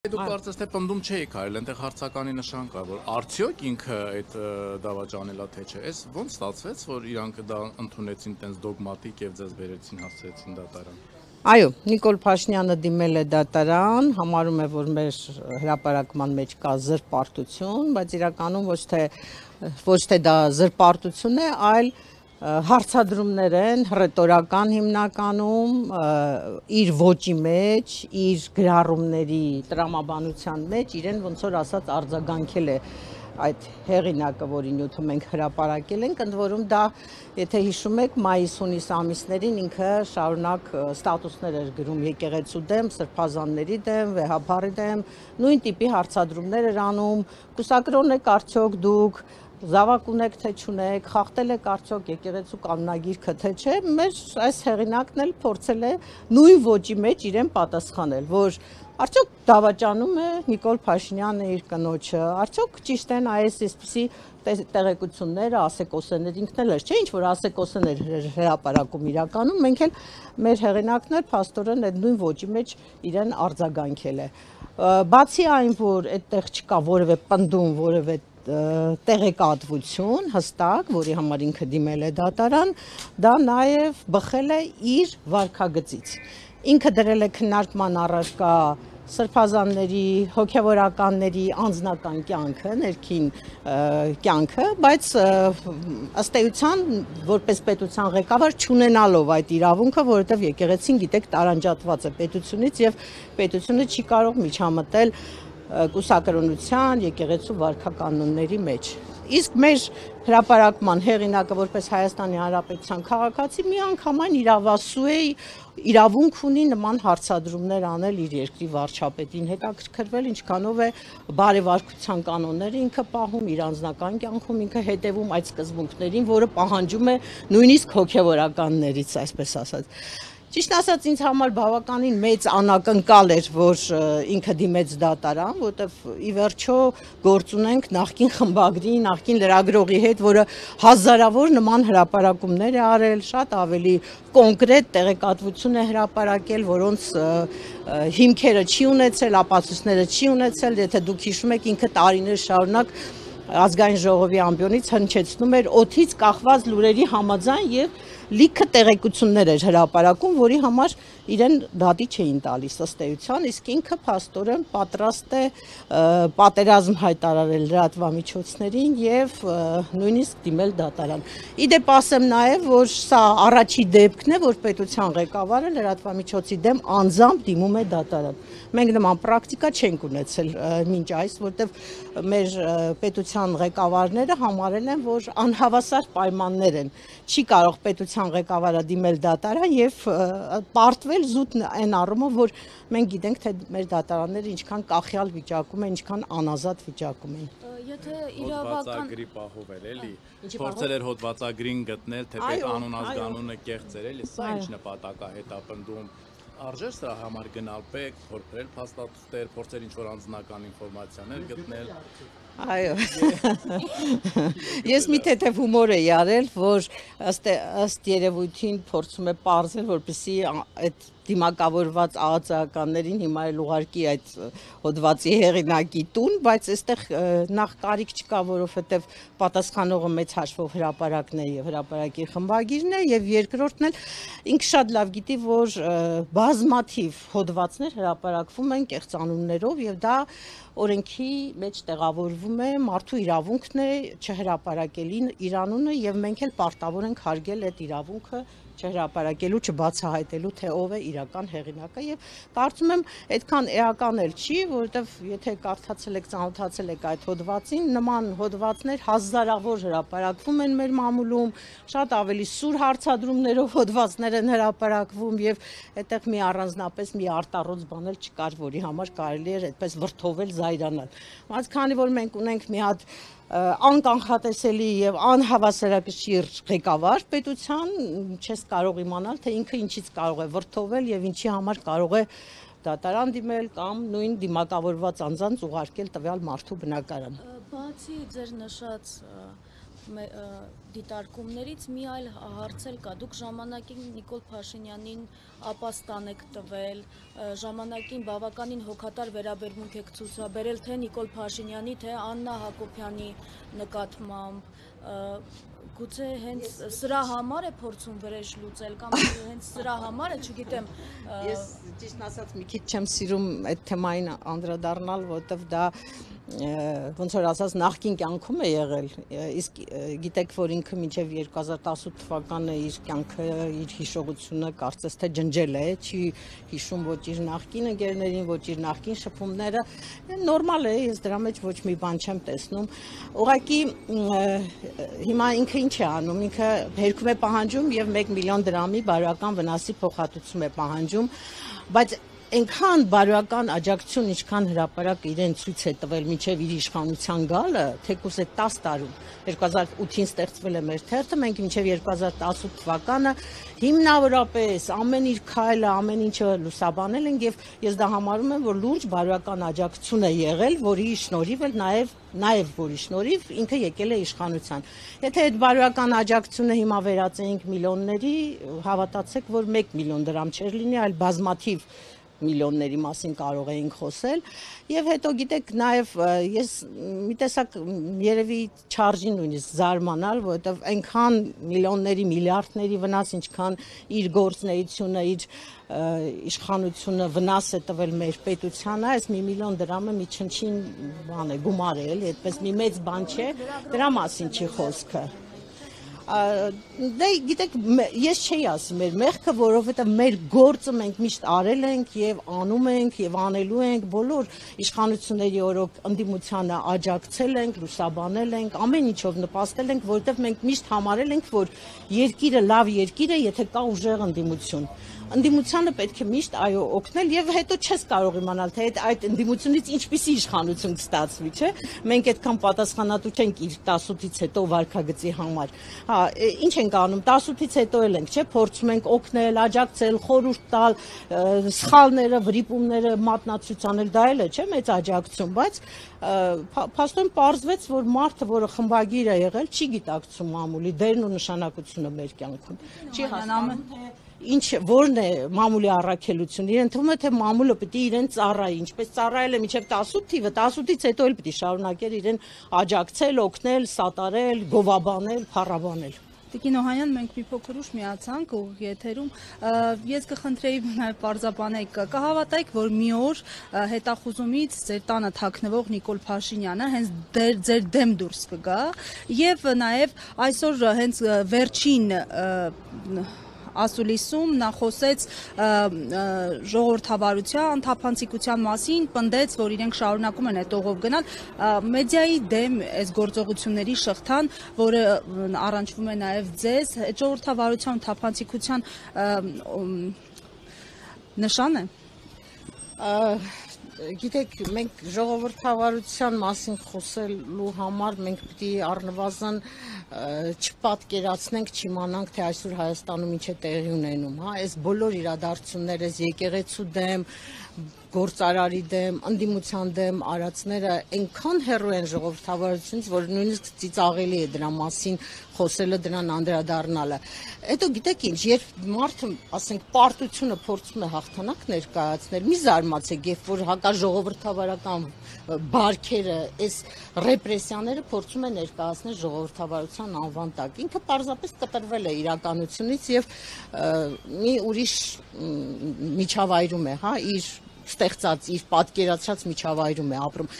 Դուք կարծես թե պնդում չէիք արել, այնտեղ հարցականի նշան կա, որ արդյոք ինքը այդ դավաճանելա թե չէ, այս ոնց ստացվեց, որ իրանք դա ընդունեցին տենց դոգմատիկ եւ ձեզ բերեցին հասցրեցին դատարան։ Այո, Նիկոլ Փաշինյանը դիմել է դատարան, համարում է, որ մեր հրապարակման մեջ կա զրպարտություն, բայց իրականում ոչ թե դա զրպարտություն է, այլ հարցադրումներ են հռետորական հիմնականում իր ոճի մեջ, իր գրառումների տրամաբանության մեջ իրեն ոնց որ ասած արձագանքել է այդ հեղինակը, որի նյութը մենք հրապարակել ենք, ընդ որում դա, եթե հիշում եք, մայիս-հունիս ամիսներին ինքը շարունակ ստատուսներ էր գրում եկեղեցու դեմ, սրբազանների դեմ, վեհափառի դեմ, նույն տիպի հարցադրումներ էր անում, կուսակրոն եք արդյոք դուք, զավակ ունեք թե չունեք, խախտել եք արդյոք եկեղեցու կանոնագիրքը թե չէ, մեր այս հեղինակն էլ փորձել է նույն ոճի մեջ իրեն պատասխանել, որ արդյոք դավաճանում է Նիկոլ Փաշինյանը իր կնոջը, արդյոք ճիշտ են այսպիսի տեղեկությունները, ասեկոսեներ, ինքն էլ էր, չէ, ինչ որ ասեկոսեներ հրապարակում իրականում, մենք էլ մեր հեղինակն էլ փաստորեն այդ նույն ոճի մեջ իրեն արձագանքել է։ Բացի այն, որ այդտեղ չկա որևէ պնդում, որևէ տեղեկատվություն հստակ, որի համար ինքը դիմել է դատարան, դա նաև բխել է իր վարքագծից։ Ինքը դրել է քննարկման առարկա սրբազանների, հոգևորականների անձնական կյանքը, ներքին կյանքը, բայց ըստ էության, որպես պետության ղեկավար չունենալով այդ իրավունքը, որովհետև եկեղեցին գիտեք տարանջատված է պետությունից եւ պետությունը չի կարող միջամտել կուսակրոնության, եկեղեցու վարքականոնների մեջ։ Իսկ մեր հրապարակման հեղինակը որպես Հայաստանի Հանրապետության քաղաքացի միանգամայն իրավասու է, իրավունք ունի նման հարցադրումներ անել իր երկրի վարչապետին, հետաքրքրվել ինչքանով է բարեվարկության կանոնները ինքը պահում, իր անձնական կյանքում ինքը հետևում այդ սկզբունքներին, որը պահանջում է նույնիսկ հոգևորականներից, այսպես ասած։ Ճիշտ ասած ինձ համար բավականին մեծ անակնկալ էր, որ ինքը դիմեց դատարան, որտեղ ի վերջո գործ ունենք նախկին խմբագրի, նախկին լրագրողի հետ, որը հազարավոր նման հրապարակումներ է արել, շատ ավելի կոնկրետ տեղեկատվություն է հրապարակել, որոնց հիմքերը չի ունեցել, ապացույցները չի ունեցել, եթե դուք հիշում եք, ինքը տարիներ շարունակ ազգային ժողովի ամբիոնից հնչեցնում էր օդից կախված լուրերի համաձայն եւ լիքը տեղեկություններ էր հրապարակում, որի համար իրեն դատի չէին տալիս ըստ էության, իսկ ինքը փաստորեն պատրաստ է պատերազմ հայտարարել լրատվամիջոցներին եւ նույնիսկ դիմել դատարան։ Իդեպ ասեմ նաեւ, որ սա առաջի դեպքն է, որ պետության ղեկավարը լրատվամիջոցի դեմ անձամբ դիմում է դատարան։ Մենք նման պրակտիկա չենք ունեցել մինչ այս, որտեղ մեր պետության ղեկավարները համարել են, որ անհավասար պայմաններ են։ Չի կարող պետության ղեկավարը դիմել դատարան եւ պարտվել զուտ այն առումով, որ մենք գիտենք, թե մեր դատարանները ինչքան կախյալ վիճակում են, ինչքան անազատ վիճակում են։ Եթե իրավական պահով էր, էլի, փորձել էր հոդվածագրին գտնել, թե պետ անուն ազգանունը կեղծ էր, էլի, սա ինչ նպատակ է հետապնդում։ Արժեր սրա համար գնալ պետք, փորձել փաստաթղթեր, փորձել ինչ-որ անձնական ինֆորմացիաներ գտնել։ Այո։ Ես մի թեթև հումոր էի արել, որ ըստ երևույթին փորձում է պարզել, որպեսզի այդ դիմակավորված ԱԱԾ-ականներին հիմա էլ ուղարկի այդ հոդվածի հեղինակի տուն, բայց այստեղ նախ կարիք չկա, որովհետև պատասխանողը մեծ հաշվով հրապարակն է եւ հրապարակի խմբագիրն է, եւ երկրորդն էլ ինքը շատ լավ գիտի, որ բազմաթիվ հոդվածներ հրապարակվում են կեղծանուններով եւ դա օրենքի մեջ տեղավորվում է, մարդու իրավունքն է չհրապարակելի իր անունը եւ մենք էլ պարտավոր ենք հարգել այդ իրավունքը չհրապարակելու, չբացահայտելու, թե ով է իրական հեղինակը եւ կարծում եմ այդքան էական էլ չի, որովհետեւ եթե կարդացել եք, ծանոթացել եք այդ հոդվածին, նման հոդվածներ հազարավոր հրապարակվում են մեր մամուլում, շատ ավելի սուր հարցադրումներով հոդվածներ են հրապարակվում եւ այդտեղ մի առանձնապես մի արտառոց բան էլ չկար, որի համար կարելի էր այդպես վրթովել, զայրանալ։ Բայց քանի որ մենք ունենք մի հատ անկանխատեսելի եւ անհավասարակշիռ ղեկավար պետության, չես կարող իմանալ, թե ինքը ինչից կարող է վրթովել եւ ինչի համար կարող է դատարան դիմել կամ նույն դիմակավորված անձանց ուղարկել տվյալ մարդու բնակարան։ Բացի ձեր նշած դիտարկումներից մի այլ հարց էլ կա։ Դուք ժամանակին Նիկոլ Փաշինյանին ապաստան եք տվել, ժամանակին բավականին հոգատար վերաբերմունք եք ցուցաբերել թե Նիկոլ Փաշինյանի, թե Աննա Հակոբյանի նկատմամբ։ Գուցե հենց սրա համար է փորձում վրեժ լուծել կամ հենց սրա համար է, չգիտեմ։ Ես ճիշտ ասած մի քիչ չեմ սիրում այդ թեմային անդրադառնալ, որովհետև դա ոնց որ ասած նախկին կյանքում է եղել, իսկ գիտեք, որ ինքը մինչև 2018 թվականը իր կյանքը, իր հիշողությունը կարծես թե ջնջել է, չի հիշում ոչ իր նախկին ընկերներին, ոչ իր նախկին շփումները, նորմալ է, ես դրա մեջ ոչ մի բան չեմ տեսնում։ Ուղղակի հիմա ինքը ինչ է անում, ինքը հերքում է պահանջում եւ 1 միլիոն դրամի բարոյական վնասի փոխհատուցում է պահանջում, բայց այնքան բարոյական աջակցություն, ինչքան հրապարակ իրեն ցույց է տվել մինչև իր իշխանության գալը, թեկուզ է 10 տարում, 2008-ին ստեղծվել է մեր թերթը, մենք մինչև 2018 թվականը հիմնավորապես ամեն իր քայլը, ամեն ինչը լուսաբանել ենք եւ ես դա համարում եմ, որ լուրջ բարոյական աջակցություն է եղել, որի շնորհիվ էլ նաեւ որի շնորհիվ ինքը եկել է իշխանության։ Եթե այդ բարոյական աջակցությունը հիմա վերածենք միլիոնների, հավատացեք, որ 1 միլիոն դրամ չէր լինի, այլ բազմաթիվ միլիոնների մասին կարող էինք խոսել եւ հետո գիտեք նաեւ ես մի տեսակ երևի չարժի նույնիսկ զարմանալ, որովհետեւ այնքան միլիոնների, միլիարդների վնաս, ինչքան իր գործնեությունը, իր իշխանությունը վնաս է տվել մեր պետությանը, այս 1 միլիոն դրամը մի չնչին բան է, գումար է, էլի, այդպես մի մեծ բան չէ, դրա մասին չի խոսքը։ Դե գիտեք, ես չէի ասի մեր մեղքը, որովհետև մեր գործը մենք միշտ արել ենք եւ անում ենք եւ անելու ենք, բոլոր իշխանությունների օրոք ընդդիմությանը աջակցել ենք, լուսաբանել ենք, ամեն ինչով նպաստել ենք, որովհետև մենք միշտ համարել ենք, որ երկիրը լավ երկիր է, եթե կա ուժեղ ընդդիմություն։ Ընդդիմությանը պետք է միշտ այո օգնել եւ հետո չես կարող իմանալ թե այդ ընդդիմությունից ինչպիսի իշխանություն կստացվի, չէ՞։ Մենք այդքան պատասխանատու չենք իր 18-ից հետո վարկագծի համար։ Հա, ինչ ենք անում 18-ից հետո էլ ենք, չէ՞, փորձում ենք օգնել, աջակցել, խորհուրդ տալ, սխալները, վրիպումները մատնացույց անել, դա էլ է, չէ՞, մեծ աջակցություն, բայց փաստորեն պարզվեց, որ մարդը, որը խմբագիր է եղել, չի գիտակցում մամուլի դերն ու նշանակությունը մեր կյանքում։ Չի հասկանում թե ինչ որն է մամուլի առաքելությունը, իրեն թվում է թե մամուլը պիտի իրեն ծառայի, ինչպես ծառայել է մինչև 18 թիվը, 18-ից հետո էլ պիտի շարունակեր իրեն աջակցել, օգնել, սատարել, գովաբանել, փառաբանել։ Տիկին Օհանյան, մենք մի փոքր ուշ միացանք ուղիղ եթերում, ես կխնդրեի նաև պարզաբանեք, կհավատայիք, որ մի օր հետախուզումից ձեր տանը թաքնվող Նիկոլ Փաշինյանը հենց ձեր դեմ դուրս կգա եւ նաև այսօր հենց վերջին ասուլիսում նա խոսեց ժողովրդավարության, թափանցիկության մասին, պնդեց, որ իրենք շարունակում են այդ օղով գնալ, մեդիայի դեմ այս գործողությունների շղթան, որը առնչվում է նաև ձեզ, ժողովրդավարության, թափանցիկության նշան է։ Գիտեք, մենք ժողովրդավարության մասին խոսելու համար մենք պիտի առնվազն չպատկերացնենք, չիմանանք, թե այսօր Հայաստանում ինչ է տեղի ունենում, հա, այս բոլոր իրադարձությունները, այս եկեղեցու դեմ, գործարարի դեմ, ընդդիմության դեմ արածները այնքան հեռու են ժողովրդավարությունից, որ նույնիսկ ծիծաղելի է դրա մասին խոսելը, դրան անդրադառնալը։ Հետո գիտեք ինչ, երբ մարդը, ասենք, պարտությունը փորձում է հաղթանակ ներկայացնել, մի զարմացեք, երբ որ հակաժողովրդավարական բարքերը, այս ռեպրեսիաները փորձում է ներկայացնել ժողովրդավարության անվան տակ։ Ինքը պարզապես կտրվել է իրականությունից եւ մի ուրիշ միջավայրում է, հա, իր ստեղծած իր պատկերացրած միջավայրում է ապրում։